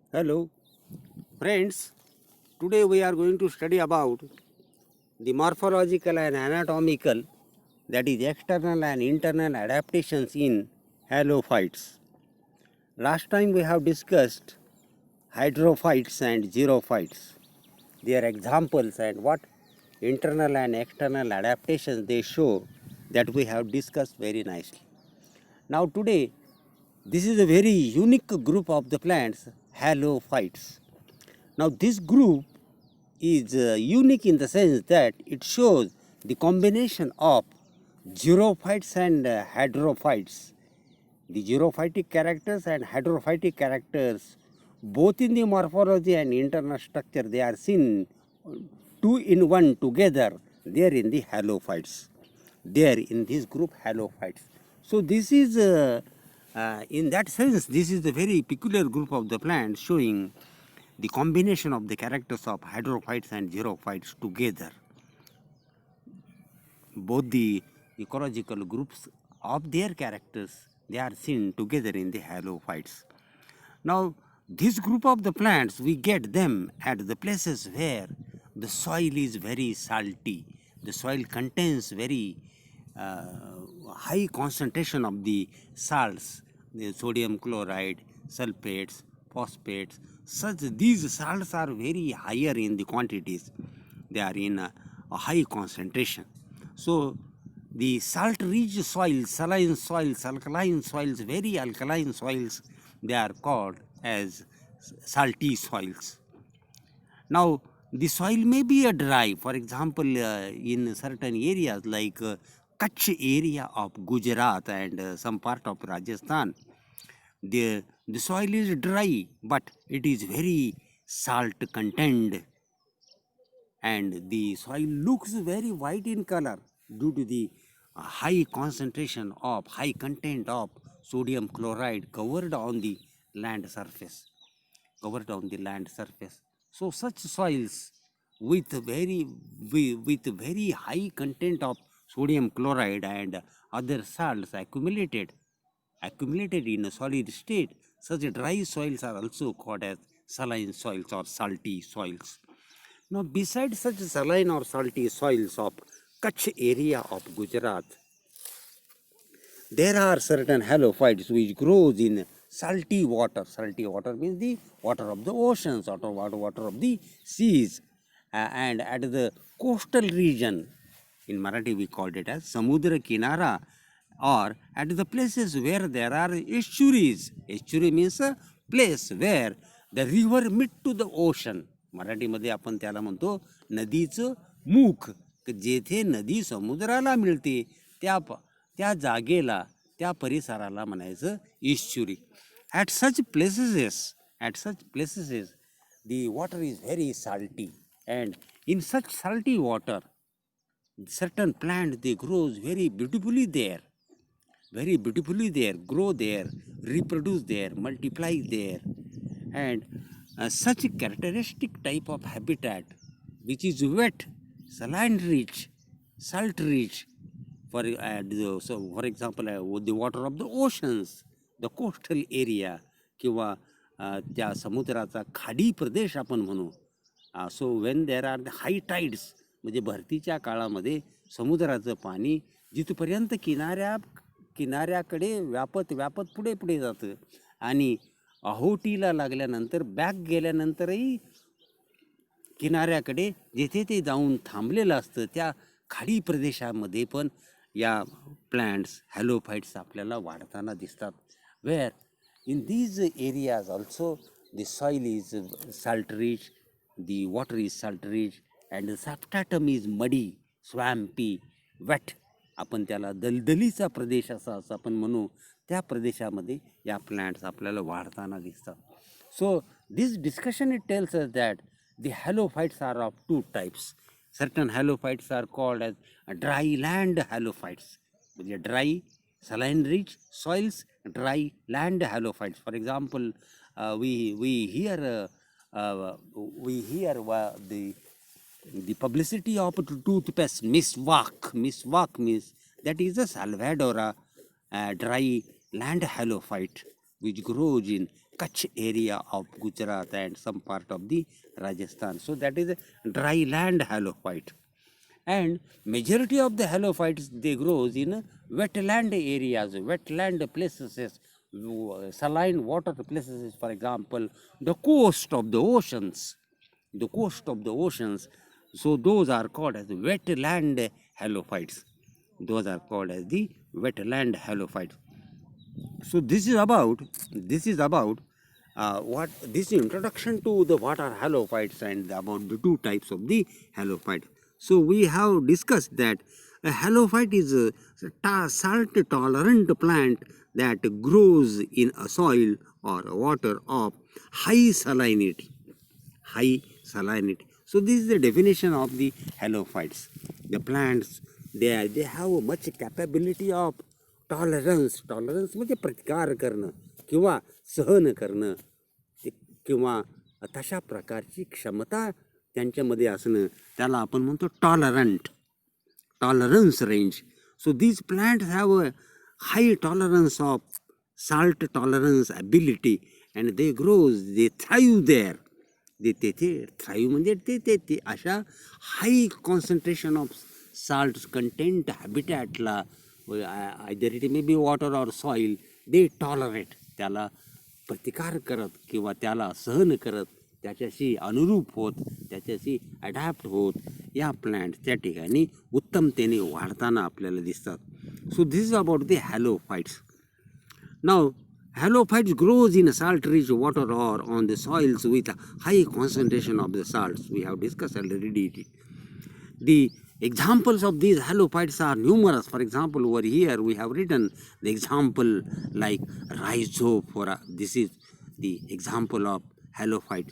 Hello, friends. Today we are going to study about the morphological and anatomical, that is, external and internal adaptations in halophytes. Last time we have discussed hydrophytes and xerophytes, their examples and what internal and external adaptations they show, that we have discussed very nicely. Now today, this is a very unique group of the plants, halophytes. Now this group is unique in the sense that it shows the combination of xerophytes and hydrophytes. The xerophytic characters and hydrophytic characters, both in the morphology and internal structure, they are seen two in one together there in the halophytes. There in this group, halophytes. So this is, in that sense, this is a very peculiar group of the plants showing the combination of the characters of hydrophytes and xerophytes together. Both the ecological groups of their characters, they are seen together in the halophytes. Now, this group of the plants, we get them at the places where the soil is very salty. The soil contains very high concentration of the salts, the sodium chloride, sulfates, phosphates. Such these salts are very higher in the quantities. They are in a high concentration. So the salt-rich soils, saline soils, alkaline soils, very alkaline soils, they are called as salty soils. Now, the soil may be a dry. For example, in certain areas like Kutch area of Gujarat and some part of Rajasthan, the soil is dry, but it is very salt contained, and the soil looks very white in color due to the high concentration of high content of sodium chloride covered on the land surface. So such soils with very high content of sodium chloride and other salts accumulated in a solid state, such dry soils are also called as saline soils or salty soils. Now, besides such saline or salty soils of Kutch area of Gujarat, there are certain halophytes which grows in salty water. Salty water means the water of the oceans or water of the seas. And at the coastal region, in Marathi we called it as Samudra Kinara, or at the places where there are estuaries. Estuary means a place where the river meet to the ocean. मराठीमध्ये आपण त्याला म्हणतो नदीचं मुख. जेथे नदी समुद्राला मिळते त्या जागेला, त्या परिसराला म्हणायचं estuary. At such places, the water is very salty, and in such salty water, certain plants they grows very beautifully there, grow there, reproduce there, multiply there, and such a characteristic type of habitat, which is wet, saline rich, salt rich, for example, the water of the oceans, the coastal area, किंवा त्या समुद्राचा खाडी प्रदेश आपण म्हणू. So when there are the high tides, म्हणजे भरतीच्या काळामध्ये समुद्राचं पाणी जिथपर्यंत किनाऱ्याकडे व्यापत पुढे जातं, आणि अहोटीला लागल्यानंतर बॅक गेल्यानंतरही किनाऱ्याकडे जेथे ते जाऊन थांबलेलं असतं, त्या खाडी प्रदेशामध्ये पण या प्लांट्स हॅलोफाइट्स आपल्याला वाढताना दिसतात. Where in these areas also the soil is salt rich, the water is salt rich, and the substratum is muddy, swampy, wet. आपण त्याला दलदलीचा प्रदेश असं आपण म्हणू, त्या प्रदेशामध्ये या प्लांट्स आपल्याला वाढताना दिसतात. So this discussion it tells us that the halophytes are of two types. Certain halophytes are called as dry land halophytes, dry saline rich soils, dry land halophytes. For example, we hear the publicity of toothpaste Miswak. Miswak means that is a Salvadora dry land halophyte which grows in Kutch area of Gujarat and some part of the Rajasthan. So that is a dry land halophyte. And majority of the halophytes, they grows in wetland areas, wetland places, saline water places, for example, the coast of the oceans, the coast of the oceans. So those are called as wetland halophytes. Those are called as the wetland halophytes. So this is about what this introduction to the what are halophytes and about the two types of the halophyte. So we have discussed that a halophyte is a salt tolerant plant that grows in a soil or water of high salinity. High salinity. So this is the definition of the halophytes. The plants, they have much capability of tolerance. Tolerance म्हणजे प्रतिकार करणं किंवा सहन करणं किंवा तशा प्रकारची क्षमता त्यांच्यामध्ये असणं, त्याला आपण म्हणतो tolerant, tolerance range. So these plants have a hi tolerance of salt tolerance ability and they grows, they thrive there. ते थ्राईव्ह म्हणजे ते अशा high concentration of salt content हॅबिटॅटला, either it may be water or soil, they tolerate, त्याला प्रतिकार करत किंवा त्याला सहन करत, त्याच्याशी अनुरूप होत, त्याच्याशी अडॅप्ट होत या प्लांट त्या ठिकाणी उत्तमतेने वाढताना आपल्याला दिसतात. So this is about the halophytes. Now halophytes grows in salt rich water or on the soils with a high concentration of the salts. We have discussed already. The examples of these halophytes are numerous. For example, over here we have written the example like rhizophora. This is the example of halophyte.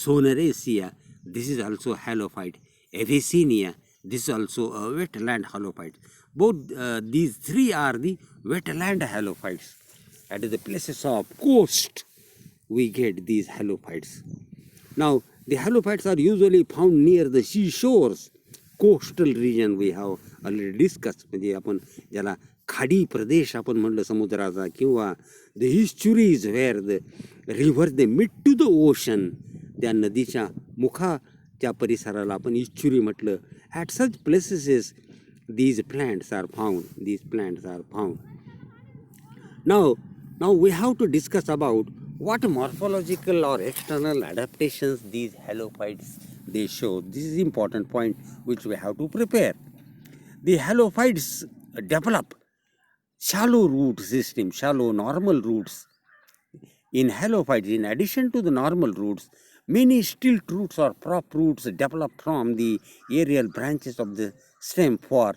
Soneraceae, this is also halophyte. Avicennia, this is also a wetland halophyte. Both these three are the wetland halophytes. At the places of coast we get these halophytes. Now the halophytes are usually found near the seashores. Coastal region we have already discussed. म्हणजे आपण ज्याला खाडी प्रदेश आपण म्हणलं समुद्राचा, किंवा the estuaries where the river they meet to the ocean, त्या नदीच्या मुखाच्या परिसराला आपण इस्च्युरी म्हटलं. At such places these plants are found. These plants are found. Now we have to discuss about what morphological or external adaptations these halophytes they show. This is important point which we have to prepare. The halophytes develop shallow root system, shallow normal roots. In halophytes, in addition to the normal roots, many stilt roots or prop roots develop from the aerial branches of the stem for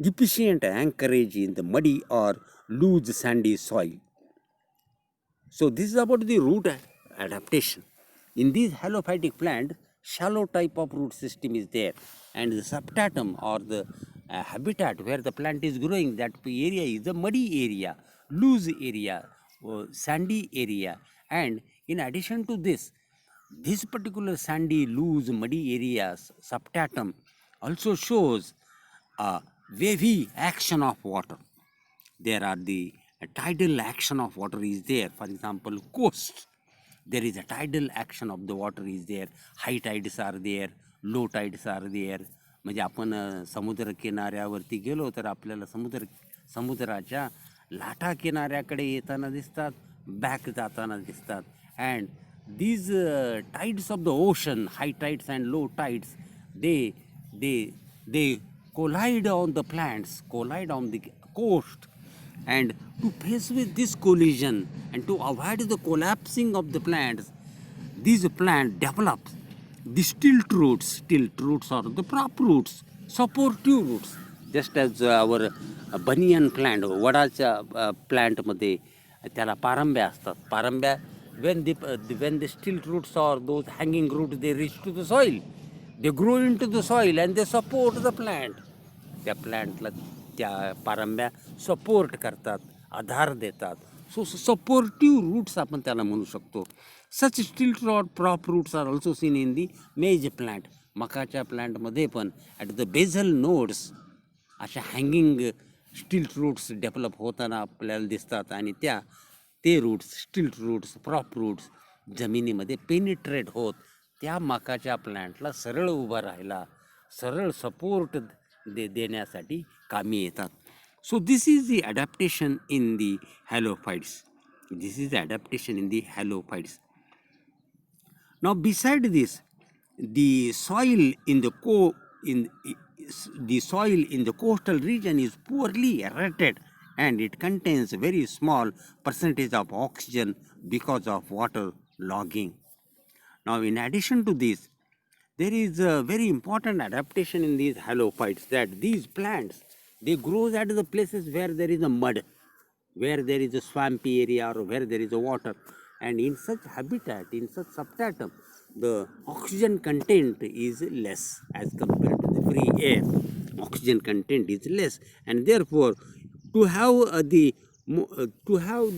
efficient anchorage in the muddy or loose sandy soil. So this is about the root adaptation. In these halophytic plant, shallow type of root system is there, and the substratum or the habitat where the plant is growing, that area is the muddy area, loose area, sandy area. And in addition to this particular sandy, loose, muddy areas, substratum also shows a wavy action of water. There are the tidal action of water is there. For example, coast, there is a tidal action of the water is there. High tides are there, low tides are there. म्हणजे आपण समुद्र किनाऱ्यावरती गेलो तर आपल्याला समुद्राच्या लाटा किनाऱ्याकडे येताना दिसतात, back जाताना दिसतात. And these tides of the ocean, high tides and low tides, they collide on the plants, collide on the coast. And to face with this collision and to avoid the collapsing of the plants, these plants develop the stilt roots or the prop roots, supportive roots. Just as our banyan plant, वडाच्या plant मध्ये त्याला पारंब्या असतात. पारंब्या, when the stilt roots or those hanging roots they reach to the soil, they grow into the soil and they support the plant. त्या प्लांटला त्या पारंब्या support करतात, आधार देतात. सो supportive roots आपण त्याला म्हणू शकतो. Such stilt rod prop roots are also seen in the maize plant. मकाच्या प्लांटमध्ये पण ॲट द बेझल नोड्स अशा हँगिंग स्टिल्ट रूट्स डेव्हलप होताना आपल्याला दिसतात, आणि त्या ते roots, stilt roots, prop roots जमिनीमध्ये पेनिट्रेट होत त्या मकाच्या प्लांटला सरळ उभा राहायला, सरळ सपोर्ट देण्यासाठी कामी येतात. So this is the adaptation in the halophytes. This is the adaptation in the halophytes. Now, beside this, the soil in the coastal region is poorly aerated, and it contains very small percentage of oxygen because of water logging. Now, in addition to this, there is a very important adaptation in these halophytes, that these plants, they grow at the places where there is a mud, where there is a swampy area, or where there is a water, and in such habitat, in such substratum, the oxygen content is less as compared to the free air. Oxygen content is less, and therefore to have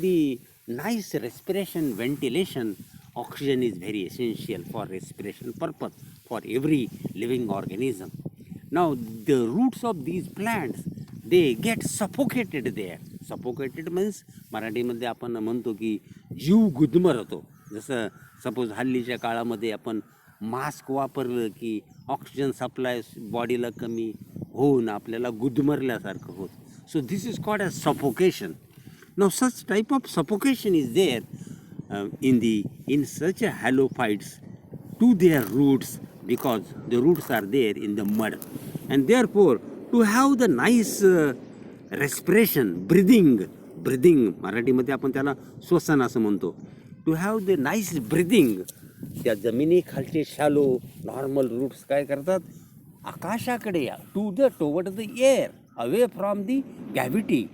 the nice respiration, ventilation, oxygen is very essential for respiration purpose for every living organism. Now the roots of these plants, they get suffocated there. Suffocated means मराठीमध्ये आपण म्हणतो की जीव गुदमरतो. जसं suppose हल्लीच्या काळामध्ये आपण mask वापरलं की ऑक्सिजन सप्लाय बॉडीला कमी होऊन आपल्याला गुदमरल्यासारखं होत. सो this is called as suffocation. Now such type of suffocation is there in such a halophytes to their roots, because the roots are there in the mud, and therefore to have the nice respiration, breathing मराठीमध्ये आपण त्याला श्वसन असं म्हणतो. To have the nice breathing, त्या जमिनीखालचे shallow normal roots काय करतात, आकाशाकडे toward the air, away from the gravity,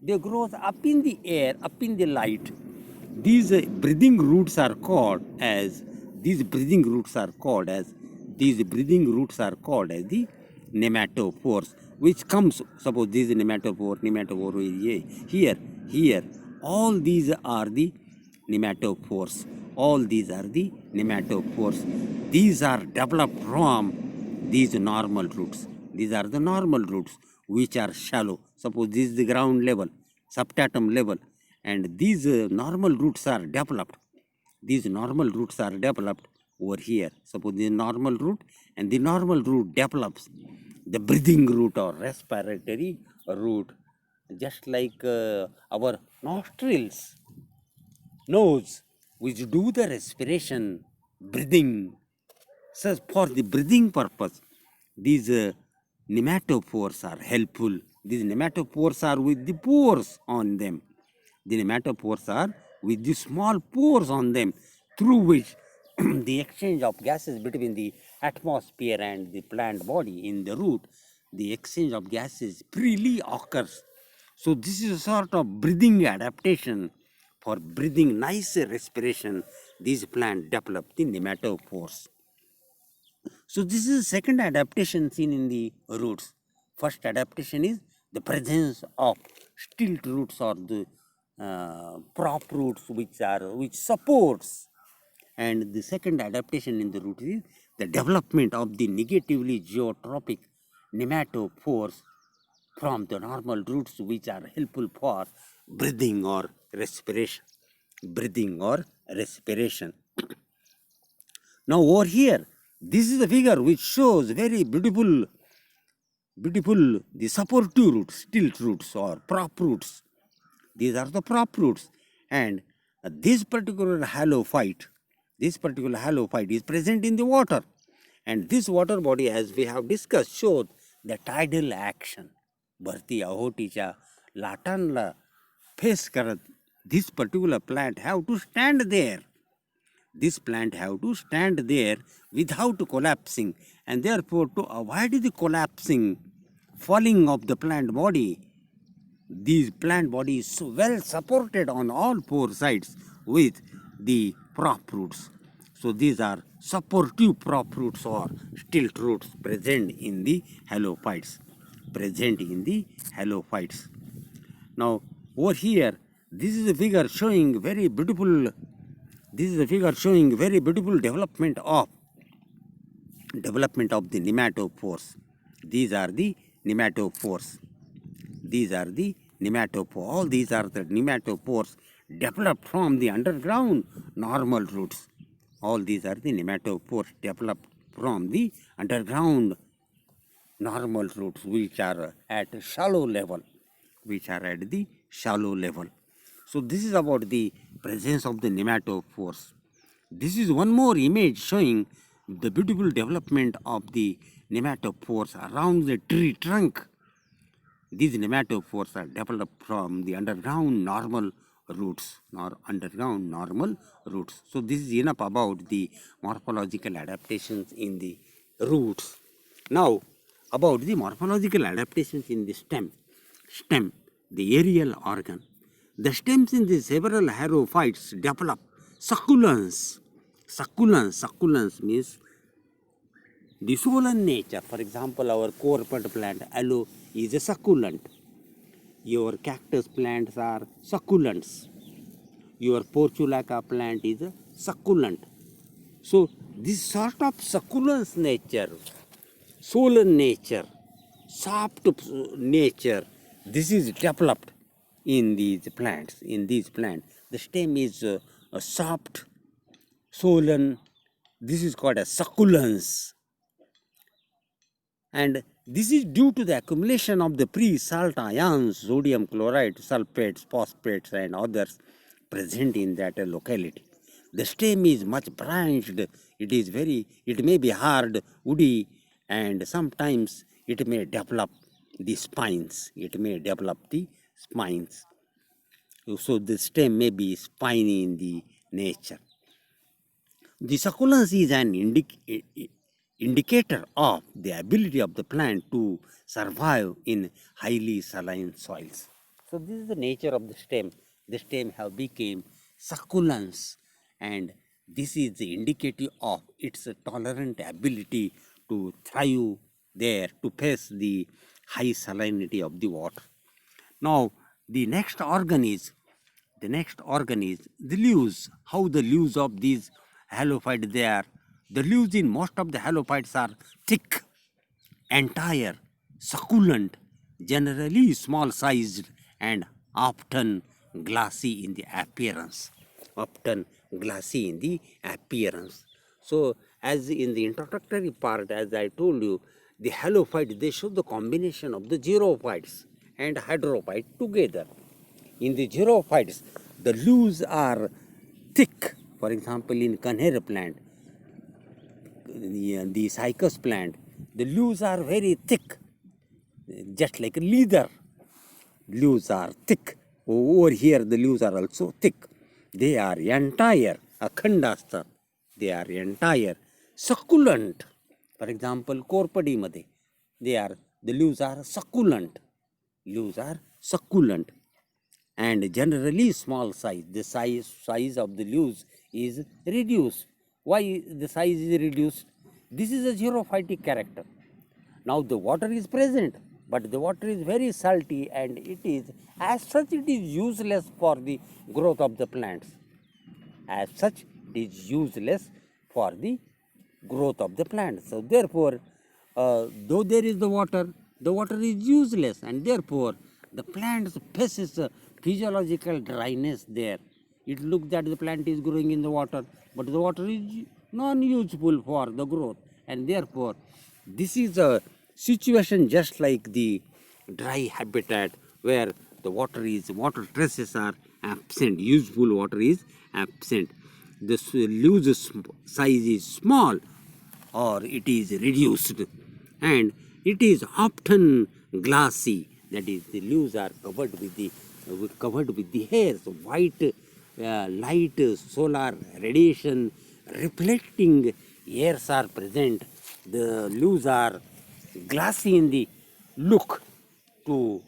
they grows up in the air, up in the light. These breathing roots are called as the nematopores, which comes, suppose this is nematophore is here, all these are the nematopores. These are developed from these normal roots. These are the normal roots which are shallow. Suppose this is the ground level, substratum level, and these normal roots are developed. Over here. Suppose the normal root, and the normal root develops the breathing root or respiratory root, just like our nostrils, nose, which do the respiration, breathing. So for the breathing purpose, these nematopores are helpful. These nematopores are with the pores on them. The nematopores are with the small pores on them, through which the exchange of gases between the atmosphere and the plant body in the root, the exchange of gases freely occurs. So this is a sort of breathing adaptation. For breathing nice respiration, these plants develop the nematopores. So this is the second adaptation seen in the roots. First adaptation is the presence of stilt roots or the prop roots which supports. And the second adaptation in the root is the development of the negatively geotropic nematopores from the normal roots, which are helpful for breathing or respiration. Now over here, this is the figure which shows very beautiful the supportive roots, stilt roots or prop roots. These are the prop roots, and this particular halophyte is present in the water, and this water body, as we have discussed, shows the tidal action. भरती अहोटीच्या लाटांना face करत this particular plant have to stand there. This plant have to stand there without collapsing, and therefore to avoid the collapsing, falling of the plant body, these plant body is so well supported on all four sides with the prop roots. So these are supportive prop roots or stilt roots present in the halophytes. Now over here, this is a figure showing very beautiful. Development of the nematopores. These are the nematopore. All these are the nematopores developed from the underground normal roots. All these are the nematopores developed from the underground normal roots, which are at shallow level, So this is about the presence of the nematopores. This is one more image showing the beautiful development of the nematopores around the tree trunk. These nematopores are developed from the underground normal roots. So this is enough about the morphological adaptations in the roots. Now, about the morphological adaptations in the stem, the aerial organ. The stems in the several harophytes develop succulence. Succulence means the succulent nature. For example, our corpet plant, aloe, is a succulent. Your cactus plants are succulents. Your portulaca plant is a succulent. So, this sort of succulence nature, swollen nature, soft nature, this is developed in these plants. The stem is a soft, swollen. This is called a succulence. And this is due to the accumulation of the pre-salt ions, sodium chloride, sulfates, phosphates, and others present in that locality. The stem is much branched. It may be hard, woody, and sometimes it may develop the spines. So the stem may be spiny in the nature. The succulence is an indicator of the ability of the plant to survive in highly saline soils. So this is the nature of the stem. The stem have become succulence, and this is the indicative of its tolerant ability to thrive there, to face the high salinity of the water. Now, the next organ is the leaves. How the leaves of these halophytes they are. The leaves in most of the halophytes are thick, entire, succulent, generally small sized, and often glassy in the appearance. So, as in the introductory part, as I told you, the halophytes, they show the combination of the xerophytes and hydrophytes together. In the xerophytes, the leaves are thick. For example, in Kanher plant, the cycas plant, the leaves are very thick, just like leather. Leaves are thick. Over here, the leaves are also thick. They are entire, akhandasta. They are entire, succulent. For example, corpadi made, the leaves are succulent. And generally small size. The size of the leaves is reduced. Why the size is reduced? This is a xerophytic character. Now the water is present, but the water is very salty, and it is useless for the growth of the plants. As such, it is useless for the growth of the plants. So therefore, though there is the water is useless, and therefore the plant faces a physiological dryness there. It looks that the plant is growing in the water, but the water is non-useful for the growth, and therefore this is a situation just like the dry habitat where the water traces are absent, useful water is absent. The leaves size is small or it is reduced, and it is often glassy. That is, the leaves are covered with the hairs, white light solar radiation reflecting hairs are present. The leaves are glassy in the look to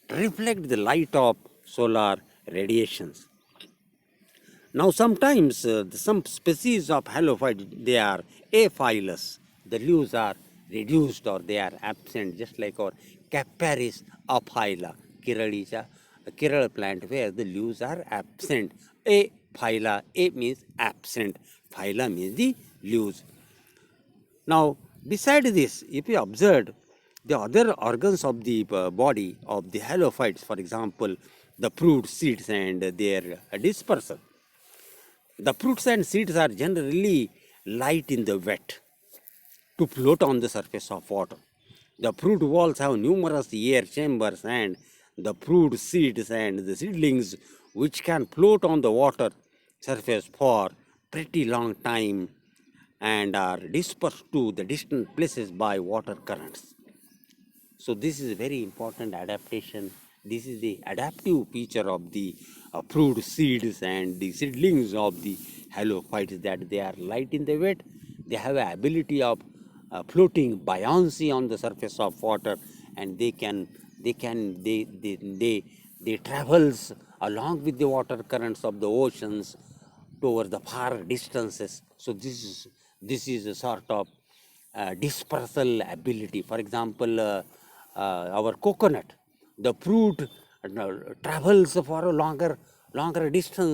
reflect the light of solar radiations. Now sometimes some species of halophyte, they are aphylous. The leaves are reduced or they are absent, just like our Capparis aphylla, Kerala plant, where the leaves are absent. Aphylla, A means absent, phylla means the leaves. Now, beside this, if you observe, the other organs of the body of the halophytes, for example, the fruit, seeds, and their dispersal. The fruits and seeds are generally light in the wet to float on the surface of water. The fruit walls have numerous air chambers, and the fruit seeds and the seedlings which can float on the water surface for pretty long time and are dispersed to the distant places by water currents. So this is a very important adaptation. This is the adaptive feature of the fruit seeds and the seedlings of the halophytes, that they are light in the wet. They have a ability of floating buoyancy on the surface of water, and they travels along with the water currents of the oceans toward the far distances. So this is a sort of dispersal ability. For example, our coconut, the fruit travels for a longer distance